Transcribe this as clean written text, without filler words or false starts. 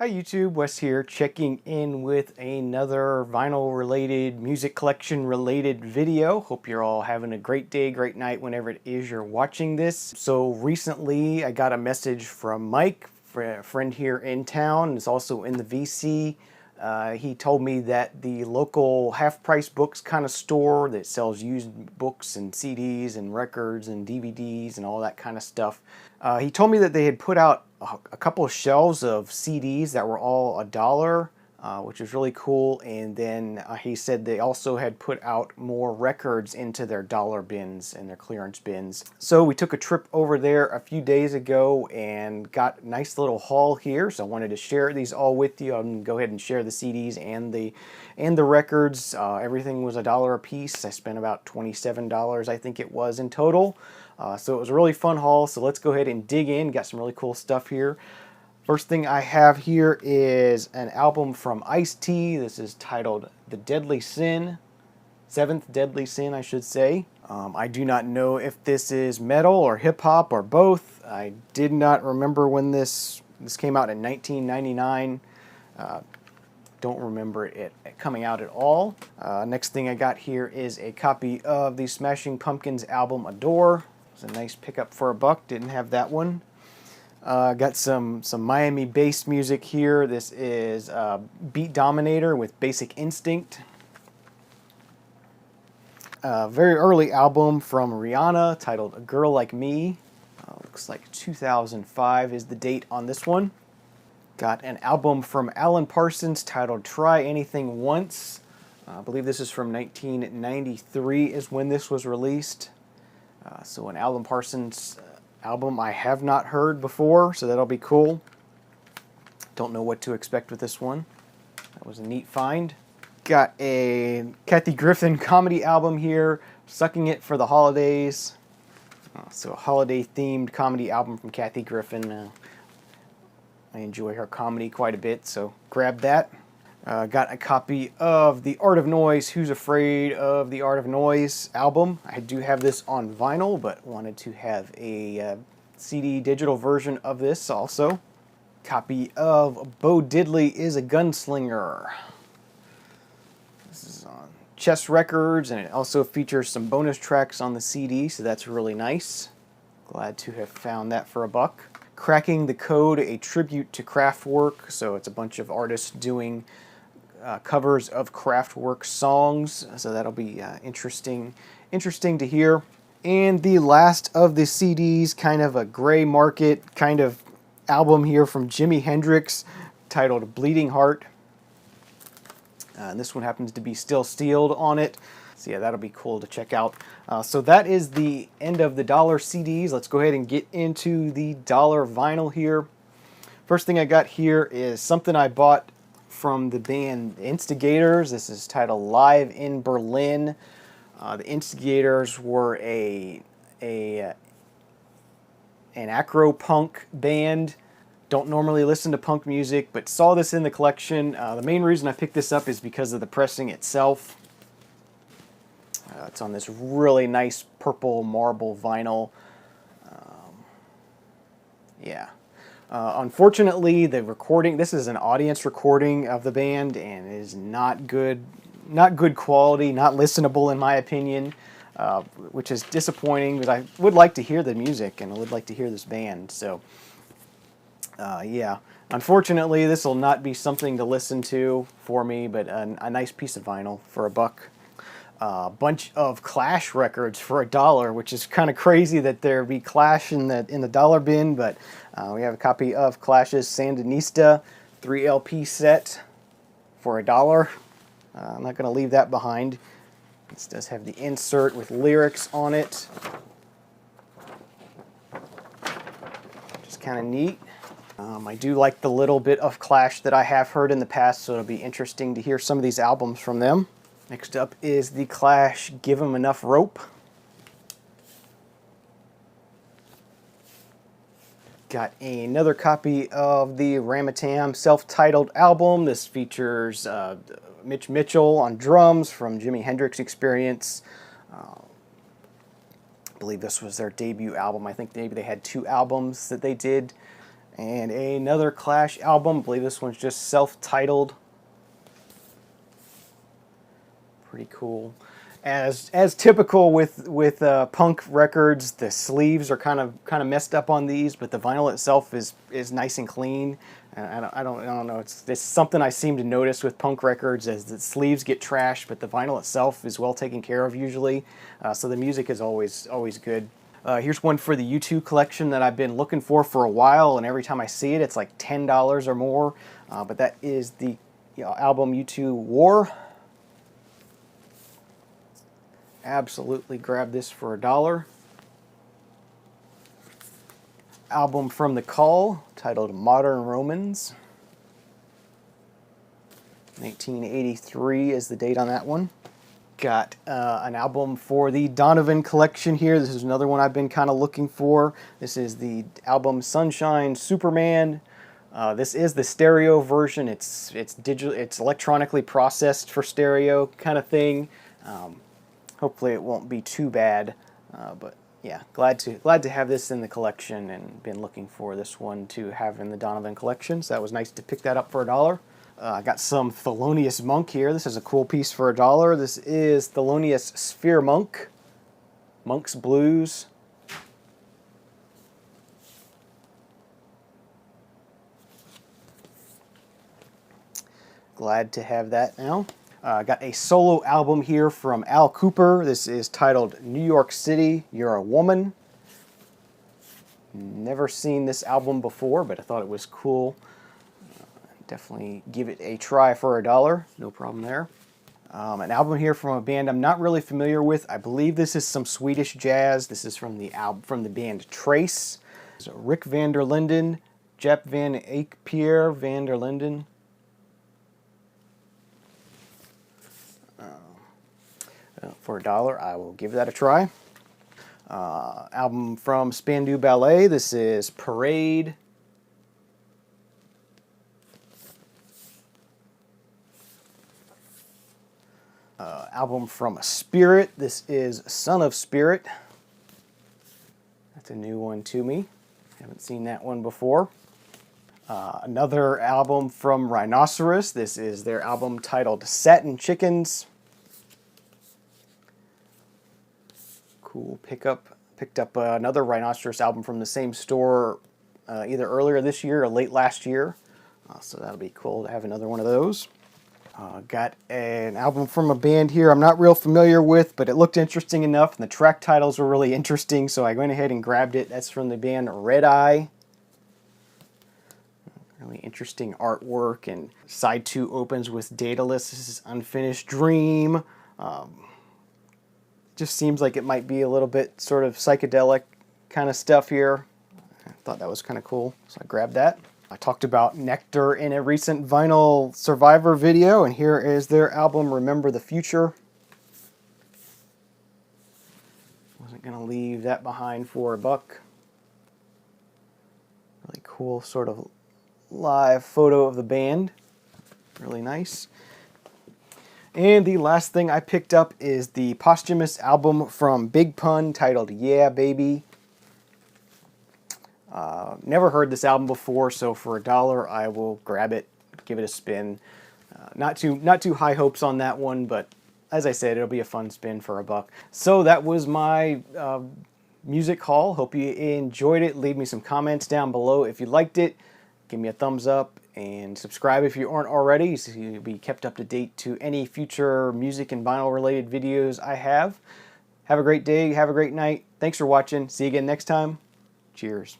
Hi YouTube, Wes here, checking in with another vinyl related, music collection related video. Hope you're all having a great day, great night whenever it is you're watching this. So recently I got a message from Mike, a friend here in town, is also in the VC. He told me that the local half-price books kind of store that sells used books and CDs and records and DVDs and all that kind of stuff. He told me that they had put out a couple of shelves of CDs that were all $1, which was really cool. And then he said they also had put out more records into their dollar bins and their clearance bins. So we took a trip over there a few days ago and got a nice little haul here. So I wanted to share these all with you. I'm gonna go ahead and share the CDs and the records. Everything was $1 a piece. I spent about $27, I think it was, in total. So it was a really fun haul, so let's go ahead and dig in. Got some really cool stuff here. First thing I have here is an album from Ice-T. This is titled The Deadly Sin, Seventh Deadly Sin, I should say. I do not know if this is metal or hip-hop or both. I did not remember when this came out in 1999. Don't remember it coming out at all. Next thing I got here is a copy of the Smashing Pumpkins album Adore. It's a nice pickup for $1. Didn't have that one. Got some Miami bass music here. This is Beat Dominator with Basic Instinct. Very early album from Rihanna titled A Girl Like Me. Looks like 2005 is the date on this one. Got an album from Alan Parsons titled Try Anything Once. I believe this is from 1993 is when this was released. So an Alan Parsons album I have not heard before, so that'll be cool. Don't know what to expect with this one. That was a neat find. Got a Kathy Griffin comedy album here, Sucking It for the Holidays. So a holiday-themed comedy album from Kathy Griffin. I enjoy her comedy quite a bit, so grab that. Got a copy of The Art of Noise, Who's Afraid of the Art of Noise album. I do have this on vinyl, but wanted to have a CD digital version of this also. Copy of Bo Diddley is a Gunslinger. This is on Chess Records, and it also features some bonus tracks on the CD, so that's really nice. Glad to have found that for $1. Cracking the Code, a tribute to Kraftwerk, so it's a bunch of artists doing covers of Kraftwerk songs, so that'll be interesting to hear. And the last of the CDs, kind of a gray market kind of album here from Jimi Hendrix, titled Bleeding Heart. And this one happens to be still sealed on it. So yeah, that'll be cool to check out. So that is the end of the dollar CDs. Let's go ahead and get into the dollar vinyl here. First thing I got here is something I bought from the band Instigators. This is titled Live in Berlin. The Instigators were an acro-punk band. Don't normally listen to punk music, but saw this in the collection. The main reason I picked this up is because of the pressing itself. It's on this really nice purple marble vinyl. Yeah. Unfortunately, the recording, this is an audience recording of the band, and it is not good quality, not listenable in my opinion, which is disappointing because I would like to hear the music and I would like to hear this band. So, yeah, unfortunately, this will not be something to listen to for me, but a nice piece of vinyl for $1. A bunch of Clash records for $1, which is kind of crazy that there be Clash in the dollar bin, but we have a copy of Clash's Sandinista 3 LP set for $1. I'm not going to leave that behind. This does have the insert with lyrics on it. Just kind of neat. I do like the little bit of Clash that I have heard in the past, so it'll be interesting to hear some of these albums from them. Next up is the Clash Give 'Em Enough Rope. Got another copy of the Ramatam self-titled album. This features Mitch Mitchell on drums from Jimi Hendrix Experience. I believe this was their debut album. I think maybe they had 2 albums that they did. And another Clash album. I believe this one's just self-titled. Pretty cool. As typical with punk records, the sleeves are kind of messed up on these, but the vinyl itself is nice and clean. And I don't know. It's something I seem to notice with punk records, as the sleeves get trashed, but the vinyl itself is well taken care of usually. So the music is always good. Here's one for the U2 collection that I've been looking for a while, and every time I see it, it's like $10 or more. But that is the album U2 War. Absolutely grab this for $1. Album from The Call, titled Modern Romans. 1983 is the date on that one. Got an album for the Donovan collection here. This is another one I've been kind of looking for. This is the album Sunshine Superman. This is the stereo version. It's digital. It's electronically processed for stereo kind of thing. Hopefully it won't be too bad, but yeah, glad to have this in the collection, and been looking for this one to have in the Donovan collection. So that was nice to pick that up for $1. I got some Thelonious Monk here. This is a cool piece for $1. This is Thelonious Sphere Monk, Monk's Blues. Glad to have that now. Got a solo album here from Al Cooper. This is titled New York City, You're a Woman. Never seen this album before, but I thought it was cool. Definitely give it a try for $1. No problem there. An album here from a band I'm not really familiar with. I believe this is some Swedish jazz. This is from the band Trace. So Rick van der Linden, Jep van Eyck-Pierre van der Linden. For $1, I will give that a try. Album from Spandau Ballet. This is Parade. Album from Spirit. This is Son of Spirit. That's a new one to me. Haven't seen that one before. Another album from Rhinoceros. This is their album titled Satin Chickens. Cool pickup. Picked up another Rhinoceros album from the same store either earlier this year or late last year. So that'll be cool to have another one of those. Got an album from a band here I'm not real familiar with, but it looked interesting enough, and the track titles were really interesting, so I went ahead and grabbed it. That's from the band Red Eye. Really interesting artwork, and side 2 opens with Daedalus. This is Unfinished Dream. Just seems like it might be a little bit sort of psychedelic kind of stuff here. I thought that was kind of cool, so I grabbed that. I talked about Nectar in a recent Vinyl Survivor video, and here is their album Remember the Future. Wasn't going to leave that behind for $1. Really cool sort of live photo of the band. Really nice. And the last thing I picked up is the posthumous album from Big Pun titled Yeah Baby. Never heard this album before, so for $1 I will grab it, give it a spin. Not too high hopes on that one, but as I said, it'll be a fun spin for $1. So that was my music haul. Hope you enjoyed it. Leave me some comments down below if you liked it. Give me a thumbs up and subscribe if you aren't already, so you'll be kept up to date to any future music and vinyl related videos I have. Have a great day. Have a great night. Thanks for watching. See you again next time. Cheers.